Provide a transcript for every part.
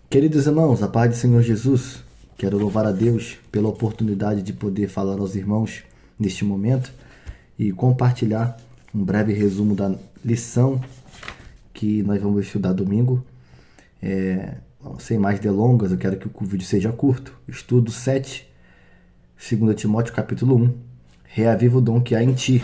Queridos irmãos, a paz do Senhor Jesus, quero louvar a Deus pela oportunidade de poder falar aos irmãos neste momento e compartilhar um breve resumo da lição que nós vamos estudar domingo. Sem mais delongas, eu quero que o vídeo seja curto. Estudo 7, 2 Timóteo capítulo 1, reaviva o dom que há em ti.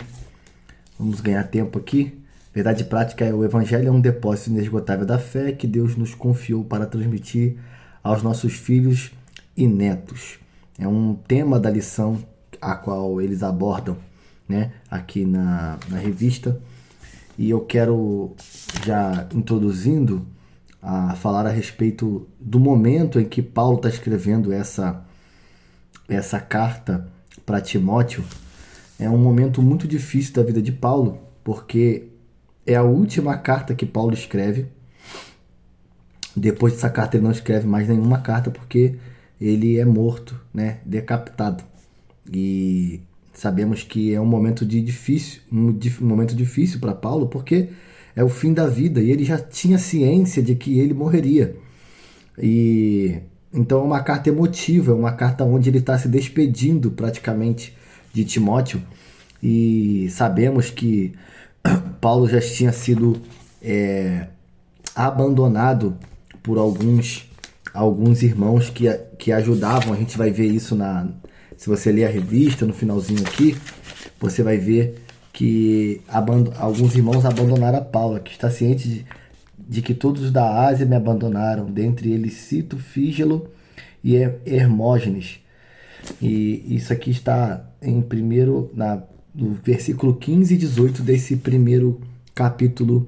Vamos ganhar tempo aqui. Verdade prática é: o Evangelho é um depósito inesgotável da fé que Deus nos confiou para transmitir aos nossos filhos e netos. É um tema da lição a qual eles abordam, né, aqui na revista. E eu quero, já introduzindo, a falar a respeito do momento em que Paulo está escrevendo essa carta para Timóteo. É um momento muito difícil da vida de Paulo, porque é a última carta que Paulo escreve. Depois dessa carta ele não escreve mais nenhuma carta, porque ele é morto, né, decapitado. E sabemos que é um momento um momento difícil para Paulo, porque é o fim da vida e ele já tinha ciência de que ele morreria. E então é uma carta emotiva, é uma carta onde ele está se despedindo praticamente de Timóteo. E sabemos que Paulo já tinha sido abandonado por alguns irmãos que ajudavam. A gente vai ver isso se você ler a revista, no finalzinho aqui, você vai ver que alguns irmãos abandonaram a Paulo, que está ciente de que todos os da Ásia me abandonaram, dentre eles cito Fígelo e Hermógenes. E isso aqui está no versículo 15 e 18 desse primeiro capítulo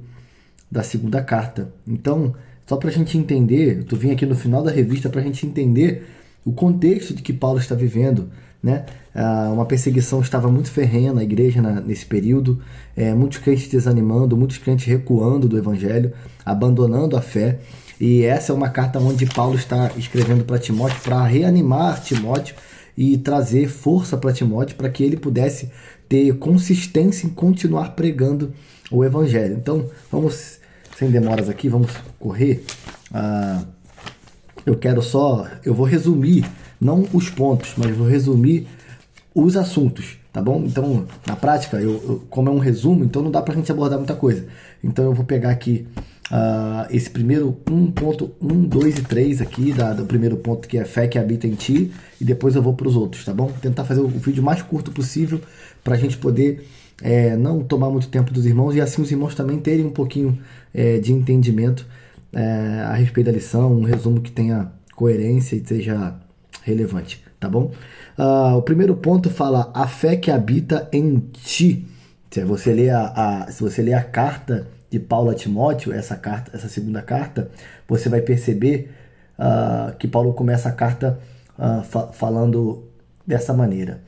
da segunda carta. Então, só para a gente entender, eu vim aqui no final da revista para a gente entender o contexto de que Paulo está vivendo, né? Uma perseguição estava muito ferrenha na igreja nesse período, muitos crentes desanimando, muitos crentes recuando do evangelho, abandonando a fé. E essa é uma carta onde Paulo está escrevendo para Timóteo para reanimar Timóteo e trazer força para Timóteo, para que ele pudesse ter consistência em continuar pregando o evangelho. Então, vamos, sem demoras aqui, vamos correr. Eu vou resumir, não os pontos, mas vou resumir os assuntos, tá bom? Então, na prática, como é um resumo, então não dá pra gente abordar muita coisa. Então eu vou pegar aqui esse primeiro 1.1, 2 e 3 aqui, do primeiro ponto, que é fé que habita em ti, e depois eu vou para os outros, tá bom? Vou tentar fazer o vídeo mais curto possível para a gente poder não tomar muito tempo dos irmãos, e assim os irmãos também terem um pouquinho de entendimento a respeito da lição, um resumo que tenha coerência e seja relevante, tá bom? O primeiro ponto fala a fé que habita em ti. Se você ler a carta de Paulo a Timóteo, essa segunda carta, você vai perceber que Paulo começa a carta falando dessa maneira: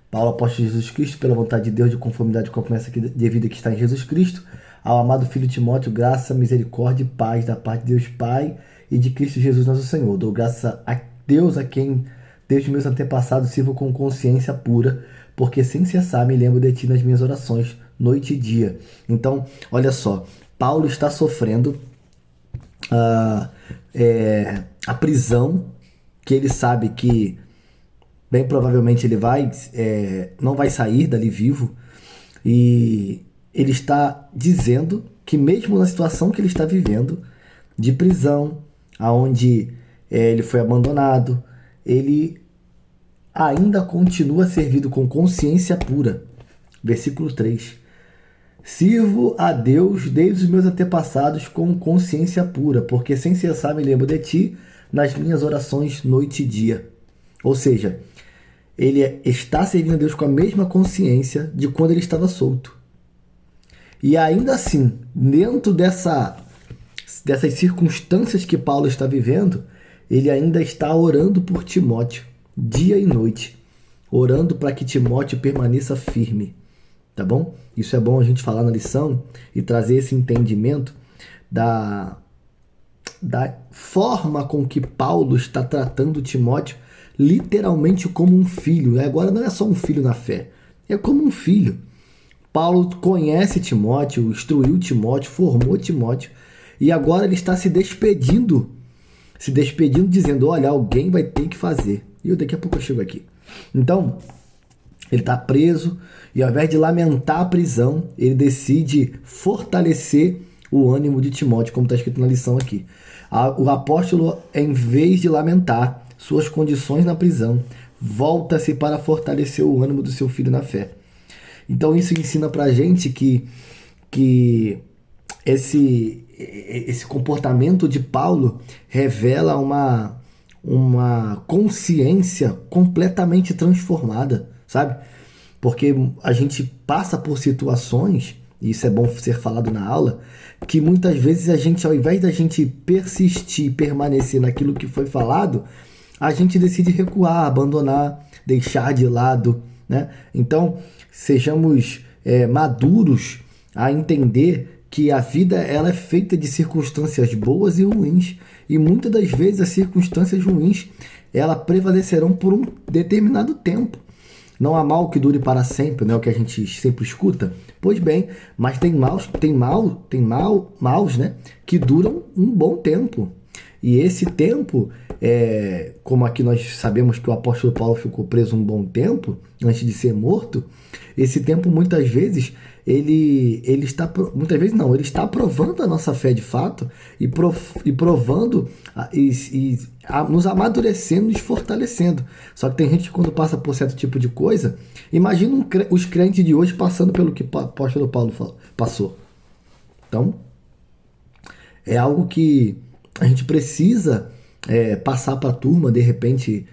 Paulo, apóstolo de Jesus Cristo, pela vontade de Deus, de conformidade com a promessa de vida que está em Jesus Cristo, ao amado filho Timóteo, graça, misericórdia e paz da parte de Deus Pai e de Cristo Jesus nosso Senhor. Dou graça a Deus, a quem desde meus antepassados sirvo com consciência pura, porque sem cessar me lembro de ti nas minhas orações, noite e dia. Então, olha só, Paulo está sofrendo a prisão, que ele sabe que bem provavelmente ele não vai sair dali vivo, e ele está dizendo que mesmo na situação que ele está vivendo, de prisão, aonde ele foi abandonado, ele ainda continua servindo com consciência pura. Versículo 3. Sirvo a Deus desde os meus antepassados com consciência pura, porque sem cessar me lembro de ti nas minhas orações noite e dia. Ou seja, ele está servindo a Deus com a mesma consciência de quando ele estava solto. E ainda assim, dentro dessas circunstâncias que Paulo está vivendo, ele ainda está orando por Timóteo, dia e noite, orando para que Timóteo permaneça firme, tá bom? Isso é bom a gente falar na lição e trazer esse entendimento da forma com que Paulo está tratando Timóteo, literalmente como um filho. Agora não é só um filho na fé, é como um filho. Paulo conhece Timóteo, instruiu Timóteo, formou Timóteo, e agora ele está se despedindo se despedindo, dizendo, olha, alguém vai ter que fazer. E daqui a pouco eu chego aqui. Então, ele está preso e ao invés de lamentar a prisão, ele decide fortalecer o ânimo de Timóteo, como está escrito na lição aqui. O apóstolo, em vez de lamentar suas condições na prisão, volta-se para fortalecer o ânimo do seu filho na fé. Então isso ensina para a gente que esse comportamento de Paulo revela uma consciência completamente transformada, sabe? Porque a gente passa por situações, e isso é bom ser falado na aula, que muitas vezes a gente, ao invés da gente persistir, permanecer naquilo que foi falado, a gente decide recuar, abandonar, deixar de lado, né? Então, sejamos maduros a entender que a vida ela é feita de circunstâncias boas e ruins, e muitas das vezes as circunstâncias ruins elas prevalecerão por um determinado tempo. Não há mal que dure para sempre, né? O que a gente sempre escuta. Pois bem, mas tem maus, né? Que duram um bom tempo. E esse tempo, como aqui nós sabemos que o apóstolo Paulo ficou preso um bom tempo, antes de ser morto, esse tempo muitas vezes, ele está provando a nossa fé de fato e provando e nos amadurecendo e nos fortalecendo. Só que tem gente que quando passa por certo tipo de coisa, imagina os crentes de hoje passando pelo que o apóstolo Paulo passou. Então, é algo que a gente precisa passar para a turma, de repente,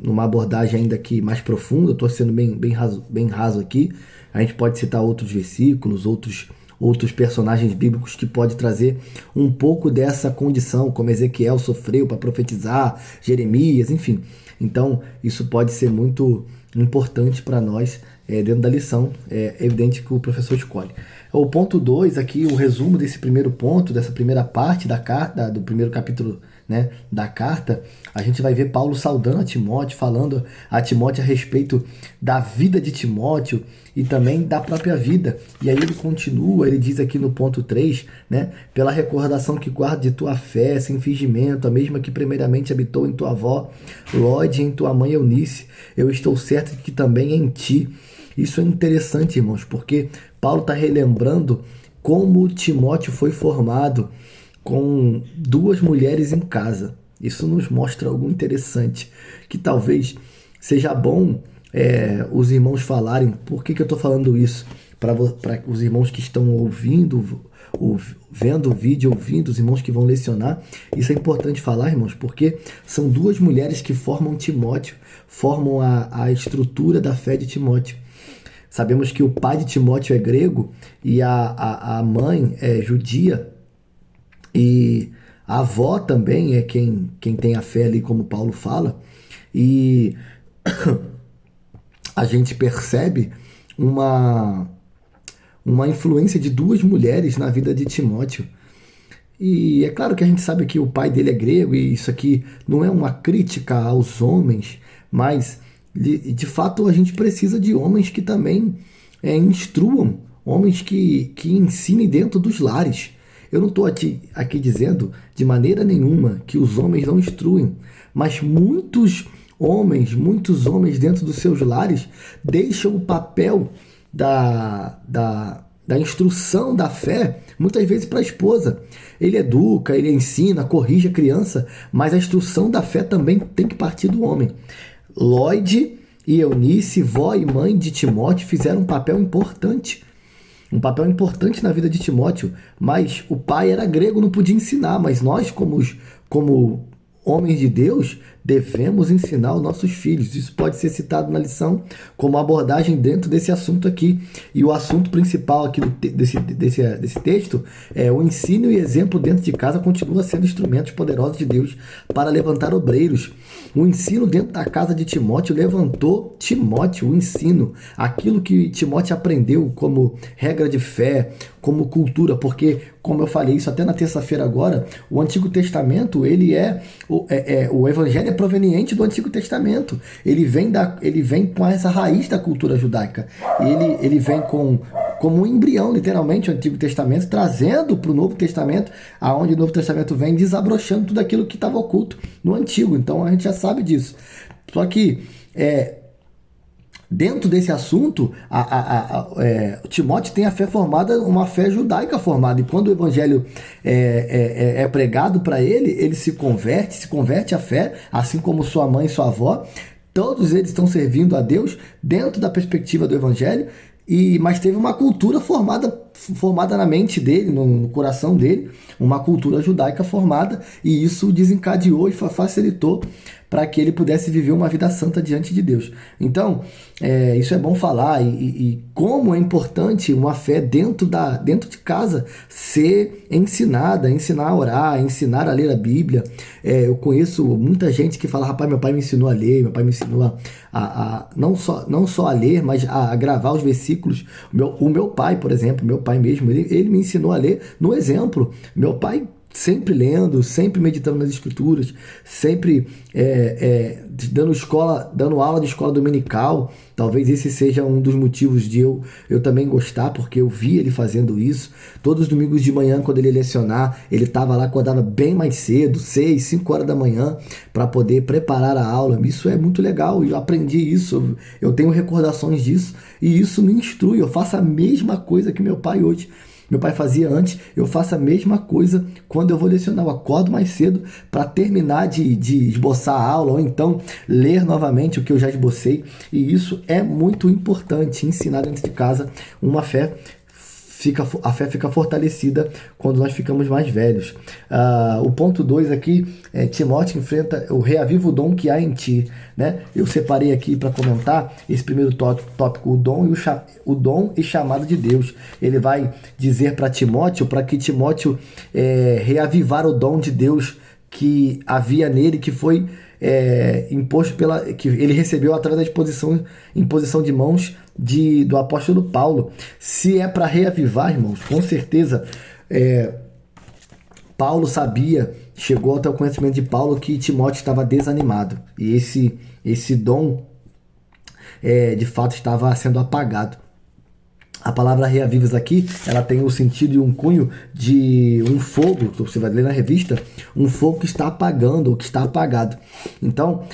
numa abordagem ainda aqui mais profunda. Estou sendo bem raso aqui. A gente pode citar outros versículos, outros personagens bíblicos que pode trazer um pouco dessa condição, como Ezequiel sofreu para profetizar, Jeremias, enfim. Então, isso pode ser muito importante para nós dentro da lição, é evidente que o professor escolhe. O ponto 2 aqui, o resumo desse primeiro ponto, dessa primeira parte da carta, do primeiro capítulo, né, da carta, a gente vai ver Paulo saudando a Timóteo, falando a Timóteo a respeito da vida de Timóteo e também da própria vida. E aí ele continua, ele diz aqui no ponto 3, né, pela recordação que guarda de tua fé, sem fingimento, a mesma que primeiramente habitou em tua avó Lóide e em tua mãe Eunice, eu estou certo de que também em ti. Isso é interessante, irmãos, porque Paulo está relembrando como Timóteo foi formado com 2 mulheres em casa. Isso nos mostra algo interessante, que talvez seja bom os irmãos falarem. Por que eu estou falando isso? Para os irmãos que estão ouvindo, vendo o vídeo, ouvindo, os irmãos que vão lecionar. Isso é importante falar, irmãos, porque são 2 mulheres que formam Timóteo, formam a estrutura da fé de Timóteo. Sabemos que o pai de Timóteo é grego e a mãe é judia, e a avó também é quem tem a fé ali, como Paulo fala, e a gente percebe uma influência de 2 mulheres na vida de Timóteo. E é claro que a gente sabe que o pai dele é grego, e isso aqui não é uma crítica aos homens, mas de fato a gente precisa de homens que também instruam, homens que ensinem dentro dos lares. Eu não estou aqui dizendo de maneira nenhuma que os homens não instruem, mas muitos homens dentro dos seus lares deixam o papel da instrução da fé muitas vezes para a esposa. Ele educa, ele ensina, corrige a criança, mas a instrução da fé também tem que partir do homem. Lóide e Eunice, vó e mãe de Timóteo, fizeram um papel importante na vida de Timóteo, mas o pai era grego, não podia ensinar, mas nós, como homens de Deus, devemos ensinar os nossos filhos. Isso pode ser citado na lição como abordagem dentro desse assunto aqui. E o assunto principal aqui desse texto é o ensino e exemplo dentro de casa continua sendo instrumentos poderosos de Deus para levantar obreiros. O ensino dentro da casa de Timóteo levantou Timóteo, o ensino, aquilo que Timóteo aprendeu como regra de fé, como cultura, porque, como eu falei isso até na terça-feira agora, o Antigo Testamento, o Evangelho é proveniente do Antigo Testamento. Ele vem com essa raiz da cultura judaica. Ele vem com como um embrião, literalmente, o Antigo Testamento, trazendo para o Novo Testamento, aonde o Novo Testamento vem desabrochando tudo aquilo que estava oculto no Antigo. Então a gente já sabe disso. Só que dentro desse assunto, Timóteo tem a fé formada, uma fé judaica formada, e quando o evangelho é pregado para ele, ele se converte à fé, assim como sua mãe e sua avó. Todos eles estão servindo a Deus dentro da perspectiva do evangelho, mas teve uma cultura formada na mente dele, no coração dele, uma cultura judaica formada, e isso desencadeou e facilitou para que ele pudesse viver uma vida santa diante de Deus. Então, isso é bom falar, e como é importante uma fé dentro de casa ser ensinada, ensinar a orar, ensinar a ler a Bíblia. Eu conheço muita gente que fala, rapaz, meu pai me ensinou a ler, meu pai me ensinou não só a ler, mas a gravar os versículos. O meu pai, por exemplo, meu pai mesmo, ele me ensinou a ler no exemplo. Meu pai sempre lendo, sempre meditando nas escrituras, sempre dando aula de escola dominical. Talvez esse seja um dos motivos de eu também gostar, porque eu vi ele fazendo isso. Todos os domingos de manhã, quando ele ia lecionar, ele estava lá, acordava bem mais cedo, 6, 5 horas da manhã, para poder preparar a aula. Isso é muito legal, eu aprendi isso, eu tenho recordações disso, e isso me instrui. Eu faço a mesma coisa que meu pai hoje. Meu pai fazia antes, eu faço a mesma coisa quando eu vou lecionar. Eu acordo mais cedo para terminar de esboçar a aula, ou então ler novamente o que eu já esbocei. E isso é muito importante, ensinar dentro de casa uma fé. A fé fica fortalecida quando nós ficamos mais velhos. O ponto 2 aqui é Timóteo enfrenta o reaviva o dom que há em ti, né? Eu separei aqui para comentar esse primeiro tópico, o dom e chamado de Deus. Ele vai dizer para Timóteo, para que Timóteo reavivar o dom de Deus que havia nele, que foi imposto que ele recebeu através da imposição de mãos do apóstolo Paulo. Se é para reavivar, irmãos, com certeza Paulo sabia, chegou até o conhecimento de Paulo que Timóteo estava desanimado, e esse dom de fato estava sendo apagado. A palavra reavivas aqui, ela tem o sentido e um cunho de um fogo, você vai ler na revista, um fogo que está apagando, ou que está apagado. Então,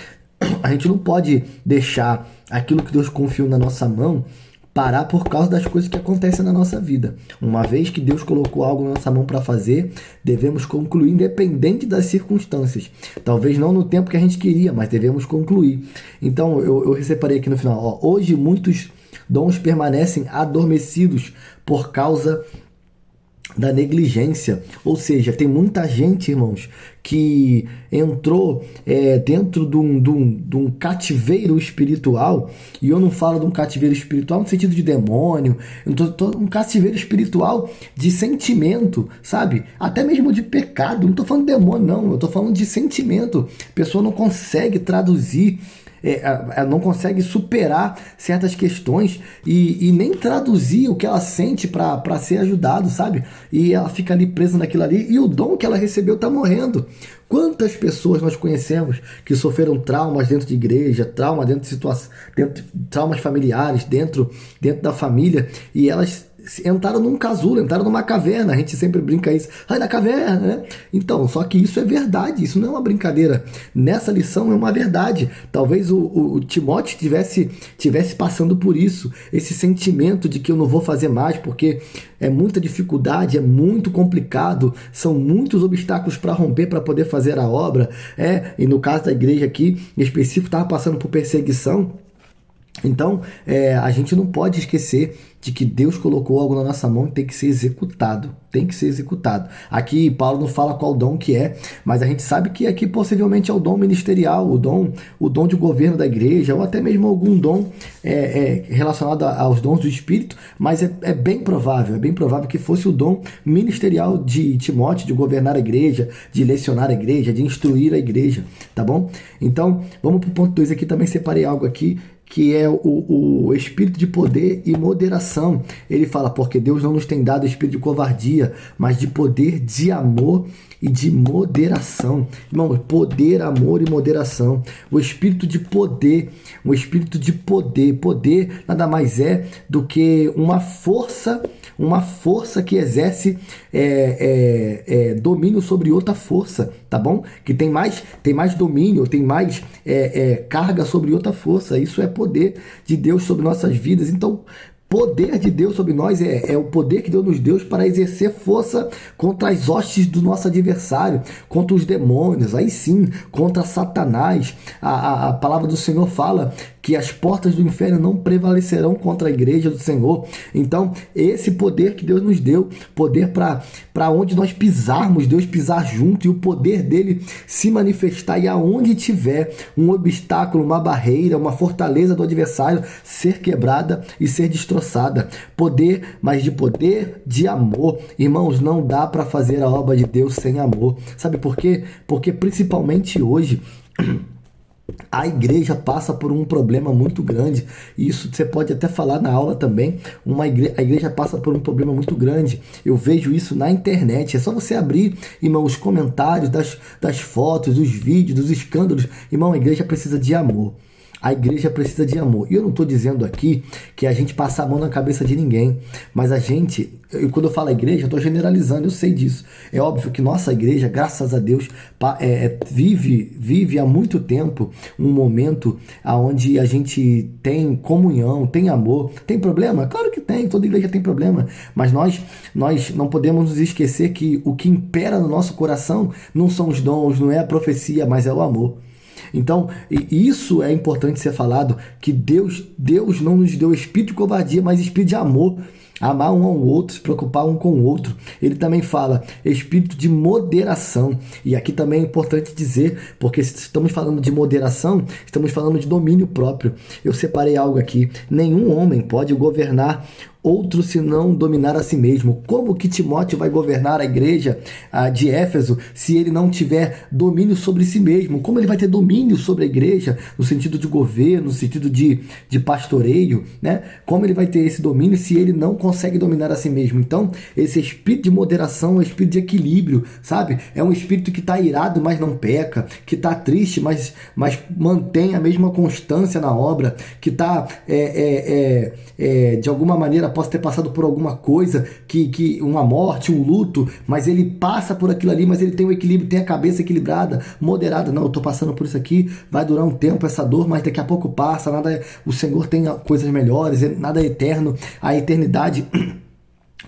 a gente não pode deixar aquilo que Deus confiou na nossa mão parar por causa das coisas que acontecem na nossa vida. Uma vez que Deus colocou algo na nossa mão para fazer, devemos concluir independente das circunstâncias. Talvez não no tempo que a gente queria, mas devemos concluir. Então, eu separei aqui no final, hoje muitos dons permanecem adormecidos por causa da negligência. Ou seja, tem muita gente, irmãos, que entrou dentro de um cativeiro espiritual, e eu não falo de um cativeiro espiritual no sentido de demônio, um cativeiro espiritual de sentimento, sabe? Até mesmo de pecado. Não estou falando de demônio, não, eu estou falando de sentimento. A pessoa não consegue traduzir, não consegue superar certas questões e nem traduzir o que ela sente para ser ajudado, sabe? E ela fica ali presa naquilo ali, e o dom que ela recebeu está morrendo. Quantas pessoas nós conhecemos que sofreram traumas dentro de igreja, traumas familiares, dentro da família, e elas entraram num casulo, entraram numa caverna. A gente sempre brinca isso, ai, na caverna, né? Então, só que isso é verdade, isso não é uma brincadeira. Nessa lição é uma verdade. Talvez o Timóteo tivesse passando por isso, esse sentimento de que eu não vou fazer mais, porque é muita dificuldade, é muito complicado, são muitos obstáculos para romper, para poder fazer a obra. E no caso da igreja aqui, em específico, estava passando por perseguição. Então, a gente não pode esquecer de que Deus colocou algo na nossa mão e tem que ser executado. Tem que ser executado. Aqui, Paulo não fala qual dom que é, mas a gente sabe que aqui possivelmente é o dom ministerial, o dom de governo da igreja, ou até mesmo algum dom relacionado aos dons do Espírito, mas é bem provável que fosse o dom ministerial de Timóteo, de governar a igreja, de lecionar a igreja, de instruir a igreja, tá bom? Então, vamos para o ponto 2 aqui, também separei algo aqui que é o espírito de poder e moderação. Ele fala, porque Deus não nos tem dado espírito de covardia, mas de poder, de amor e de moderação. Irmão, poder, amor e moderação. O espírito de poder, o espírito de poder. Poder nada mais é do que uma força que exerce domínio sobre outra força, tá bom? Que tem mais domínio, tem mais carga sobre outra força. Isso é poder de Deus sobre nossas vidas. Então, poder de Deus sobre nós é o poder que Deus nos deu para exercer força contra as hostes do nosso adversário, contra os demônios, aí sim, contra Satanás. A palavra do Senhor fala que as portas do inferno não prevalecerão contra a igreja do Senhor. Então, esse poder que Deus nos deu, poder para onde nós pisarmos, Deus pisar junto e o poder dele se manifestar, e aonde tiver um obstáculo, uma barreira, uma fortaleza do adversário, ser quebrada e ser destroçada. Poder, mas de poder, de amor. Irmãos, não dá para fazer a obra de Deus sem amor. Sabe por quê? Porque principalmente hoje a igreja passa por um problema muito grande. Isso você pode até falar na aula também. A igreja passa por um problema muito grande. Eu vejo isso na internet. É só você abrir, irmão, os comentários das fotos, dos vídeos, dos escândalos. Irmão, a igreja precisa de amor. A igreja precisa de amor. E eu não estou dizendo aqui que a gente passa a mão na cabeça de ninguém, mas quando eu falo igreja, eu estou generalizando, eu sei disso. É óbvio que nossa igreja, graças a Deus, vive há muito tempo um momento onde a gente tem comunhão, tem amor. Tem problema? Claro que tem, toda igreja tem problema, mas nós não podemos nos esquecer que o que impera no nosso coração não são os dons, não é a profecia, mas é o amor. Então, isso é importante ser falado, que Deus não nos deu espírito de covardia, mas espírito de amor. Amar um ao outro, se preocupar um com o outro. Ele também fala espírito de moderação. E aqui também é importante dizer, porque se estamos falando de moderação, estamos falando de domínio próprio. Eu separei algo aqui. Nenhum homem pode governar outro se não dominar a si mesmo. Como que Timóteo vai governar a igreja de Éfeso se ele não tiver domínio sobre si mesmo? Como ele vai ter domínio sobre a igreja no sentido de governo, no sentido de pastoreio, né? Como ele vai ter esse domínio se ele não consegue dominar a si mesmo? Então, esse espírito de moderação é um espírito de equilíbrio, sabe? É um espírito que está irado, mas não peca, que está triste, mas mantém a mesma constância na obra, que está de alguma maneira possa ter passado por alguma coisa, que uma morte, um luto, mas ele passa por aquilo ali, mas ele tem o equilíbrio, tem a cabeça equilibrada, moderada. Não, eu estou passando por isso aqui, vai durar um tempo essa dor, mas daqui a pouco passa, o Senhor tem coisas melhores, nada é eterno, a eternidade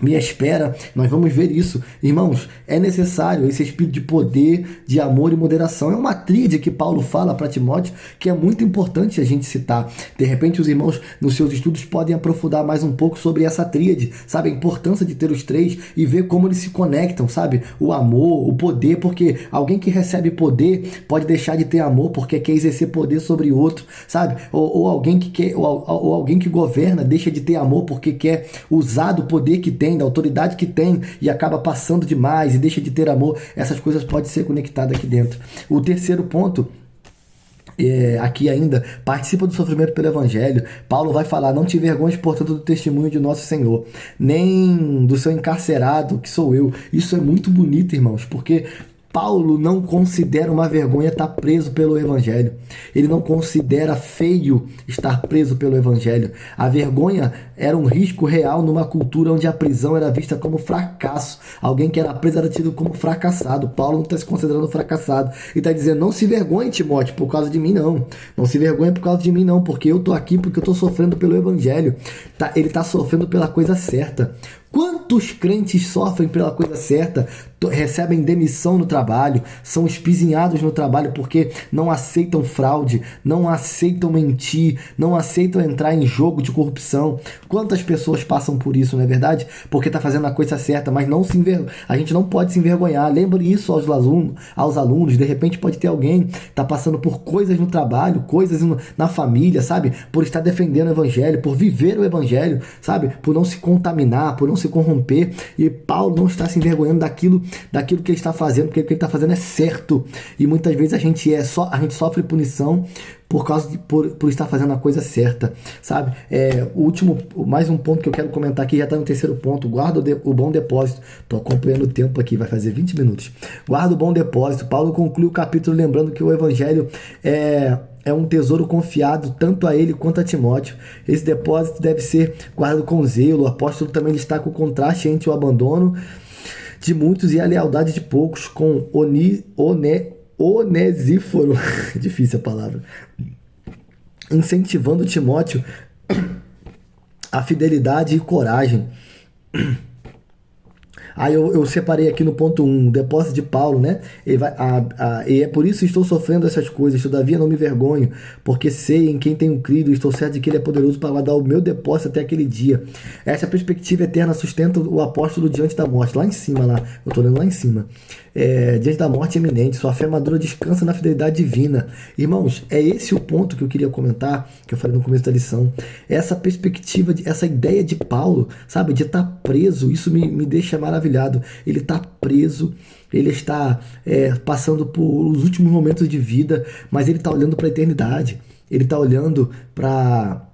me espera. Nós vamos ver isso. Irmãos, é necessário esse espírito de poder, de amor e moderação. É uma tríade que Paulo fala para Timóteo, que é muito importante a gente citar. De repente os irmãos nos seus estudos podem aprofundar mais um pouco sobre essa tríade, sabe? A importância de ter os três e ver como eles se conectam, sabe? O amor, o poder, porque alguém que recebe poder pode deixar de ter amor porque quer exercer poder sobre outro, sabe? Ou alguém que quer, ou alguém que governa deixa de ter amor porque quer usar do poder que tem, da autoridade que tem, e acaba passando demais e deixa de ter amor. Essas coisas podem ser conectadas aqui dentro. O terceiro ponto, aqui ainda, participa do sofrimento pelo Evangelho. Paulo vai falar: não te envergonhes, portanto, do testemunho de nosso Senhor, nem do seu encarcerado, que sou eu. Isso é muito bonito, irmãos, porque Paulo não considera uma vergonha estar preso pelo Evangelho. Ele não considera feio estar preso pelo Evangelho. A vergonha era um risco real numa cultura onde a prisão era vista como fracasso. Alguém que era preso era tido como fracassado. Paulo não está se considerando fracassado. Ele está dizendo: não se vergonhe, Timóteo, por causa de mim, não. Não se vergonhe por causa de mim, não, porque eu estou aqui, porque eu estou sofrendo pelo Evangelho. Ele está sofrendo pela coisa certa. Quantos crentes sofrem pela coisa certa, recebem demissão no trabalho, são espizinhados no trabalho porque não aceitam fraude, não aceitam mentir, não aceitam entrar em jogo de corrupção? Quantas pessoas passam por isso, não é verdade? Porque está fazendo a coisa certa, mas a gente não pode se envergonhar. Lembre isso aos alunos. De repente pode ter alguém que está passando por coisas no trabalho, coisas na família, sabe? Por estar defendendo o Evangelho, por viver o Evangelho, sabe? Por não se contaminar, por não se corromper. E Paulo não está se envergonhando daquilo que ele está fazendo, porque o que ele está fazendo é certo. E muitas vezes a gente sofre punição por estar fazendo a coisa certa, sabe? Mais um ponto que eu quero comentar aqui, já está no terceiro ponto: guarda o bom depósito. Estou acompanhando o tempo aqui, vai fazer 20 minutos. Guarda o bom depósito. Paulo conclui o capítulo lembrando que o evangelho é um tesouro confiado tanto a ele quanto a Timóteo. Esse depósito deve ser guardado com zelo. O apóstolo também destaca o contraste entre o abandono de muitos e a lealdade de poucos, com Onesíforo, difícil a palavra, incentivando Timóteo a fidelidade e coragem. Aí eu separei aqui no ponto 1, o depósito de Paulo, né? E é por isso que estou sofrendo essas coisas, todavia não me vergonho, porque sei em quem tenho crido e estou certo de que ele é poderoso para guardar o meu depósito até aquele dia. Essa perspectiva eterna sustenta o apóstolo diante da morte. Lá em cima, eu estou lendo lá em cima. Diante da morte iminente, sua fé madura descansa na fidelidade divina. Irmãos, é esse o ponto que eu queria comentar, que eu falei no começo da lição. Essa perspectiva, essa ideia de Paulo, sabe, de estar preso, isso me deixa maravilhado. Ele está preso, ele está passando por os últimos momentos de vida, mas ele está olhando para a eternidade, ele está olhando para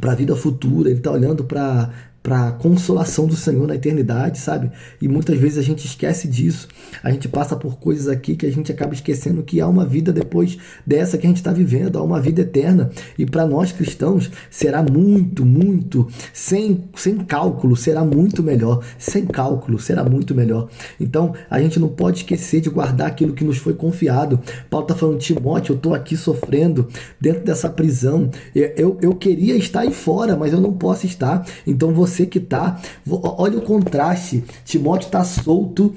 a vida futura, ele está olhando para a consolação do Senhor na eternidade, sabe? E muitas vezes a gente esquece disso. A gente passa por coisas aqui que a gente acaba esquecendo que há uma vida depois dessa que a gente está vivendo, há uma vida eterna. E para nós cristãos será muito, sem cálculo, será muito melhor. Sem cálculo, será muito melhor. Então, a gente não pode esquecer de guardar aquilo que nos foi confiado. Paulo está falando: Timóteo, eu estou aqui sofrendo dentro dessa prisão. Eu queria estar aí fora, mas eu não posso estar. Então, você que está, olha o contraste. Timóteo está solto,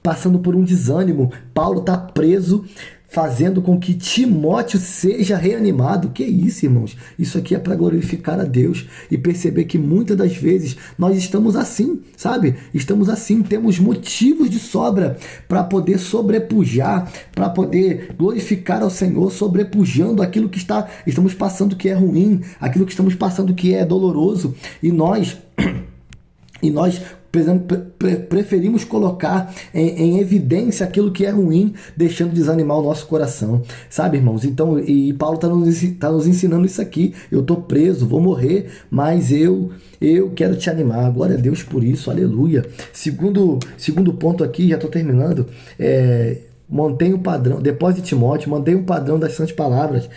passando por um desânimo. Paulo está preso, fazendo com que Timóteo seja reanimado. Que isso, irmãos? Isso aqui é para glorificar a Deus e perceber que muitas das vezes nós estamos assim, sabe? Estamos assim, temos motivos de sobra para poder sobrepujar, para poder glorificar ao Senhor, sobrepujando aquilo que estamos passando que é ruim, aquilo que estamos passando que é doloroso, e nós preferimos colocar em evidência aquilo que é ruim, deixando desanimar o nosso coração, sabe, irmãos? Então, e Paulo está nos ensinando isso aqui. Eu estou preso, vou morrer, mas eu quero te animar. Glória a Deus por isso, aleluia. Segundo ponto aqui, já estou terminando. Mantenha o padrão, depois de Timóteo, mantenha o padrão das santas palavras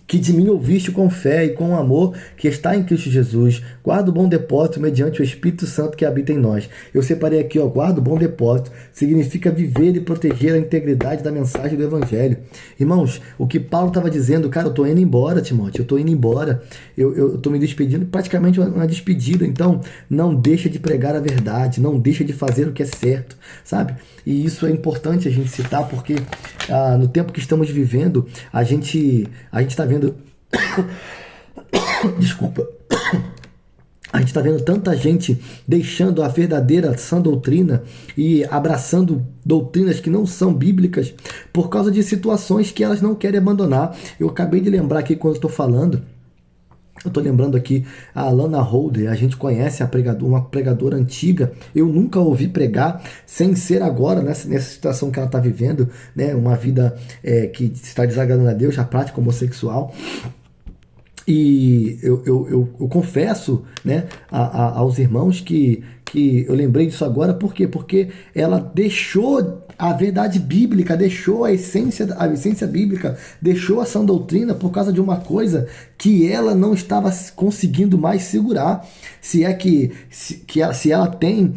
que de mim ouviste com fé e com amor que está em Cristo Jesus. Guarda o bom depósito mediante o Espírito Santo que habita em nós. Eu separei aqui, guarda o bom depósito. Significa viver e proteger a integridade da mensagem do Evangelho. Irmãos, o que Paulo estava dizendo: cara, eu estou indo embora, Timóteo, eu estou indo embora. Eu estou me despedindo, praticamente uma despedida. Então, não deixa de pregar a verdade, não deixa de fazer o que é certo, sabe? E isso é importante a gente citar, porque no tempo que estamos vivendo, a gente está vendo desculpa. A gente está vendo tanta gente deixando a verdadeira sã doutrina e abraçando doutrinas que não são bíblicas por causa de situações que elas não querem abandonar. Eu acabei de lembrar aqui quando estou falando. Eu estou lembrando aqui a Alana Holder. A gente conhece uma pregadora antiga. Eu nunca ouvi pregar, sem ser agora, nessa situação que ela está vivendo, né? Uma vida que está desagradando a Deus, a prática homossexual. E eu confesso, né, aos irmãos que eu lembrei disso agora. Por quê? Porque ela deixou a verdade bíblica, deixou a essência bíblica, deixou a sã doutrina por causa de uma coisa que ela não estava conseguindo mais segurar. Se ela tem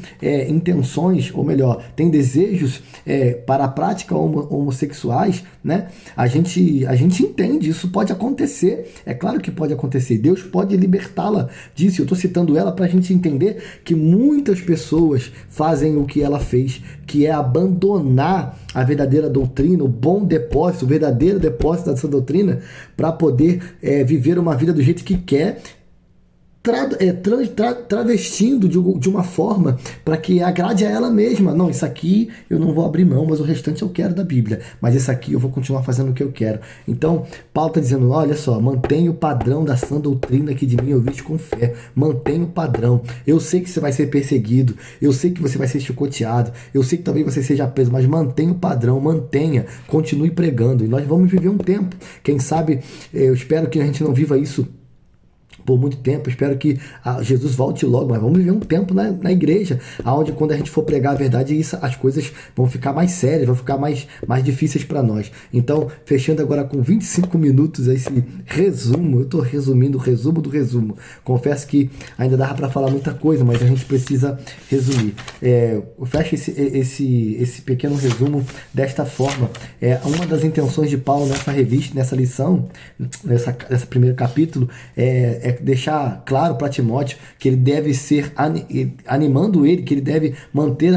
intenções, ou melhor, tem desejos para a prática homossexuais, né? A gente entende, isso pode acontecer, é claro que pode acontecer. Deus pode libertá-la disso. Eu estou citando ela para a gente entender que muitas pessoas fazem o que ela fez, que é abandonar a verdadeira doutrina, o bom depósito, o verdadeiro depósito dessa doutrina, para poder viver uma vida do jeito que quer, travestindo de uma forma para que agrade a ela mesma. Não, isso aqui eu não vou abrir mão, mas o restante eu quero da Bíblia. Mas isso aqui eu vou continuar fazendo o que eu quero. Então, Paulo está dizendo, olha só, mantenha o padrão da sã doutrina que de mim ouviste com fé. Mantenha o padrão. Eu sei que você vai ser perseguido, eu sei que você vai ser chicoteado, eu sei que talvez você seja preso, mas mantenha o padrão, mantenha, continue pregando. E nós vamos viver um tempo. Quem sabe, eu espero que a gente não viva isso por muito tempo, espero que Jesus volte logo, mas vamos viver um tempo na igreja, onde quando a gente for pregar a verdade, as coisas vão ficar mais sérias, vão ficar mais difíceis para nós. Então, fechando agora com 25 minutos esse resumo, eu estou resumindo o resumo do resumo. Confesso que ainda dava para falar muita coisa, mas a gente precisa resumir. Eu fecho esse pequeno resumo desta forma. Uma das intenções de Paulo nessa revista, nessa lição, nesse primeiro capítulo, é deixar claro para Timóteo que ele deve ser animando ele, que ele deve manter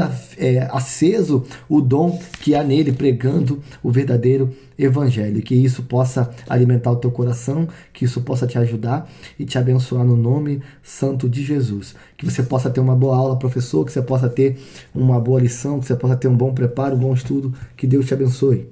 aceso o dom que há nele, pregando o verdadeiro evangelho, que isso possa alimentar o teu coração, que isso possa te ajudar e te abençoar no nome santo de Jesus. Que você possa ter uma boa aula, professor, que você possa ter uma boa lição, que você possa ter um bom preparo, um bom estudo. Que Deus te abençoe.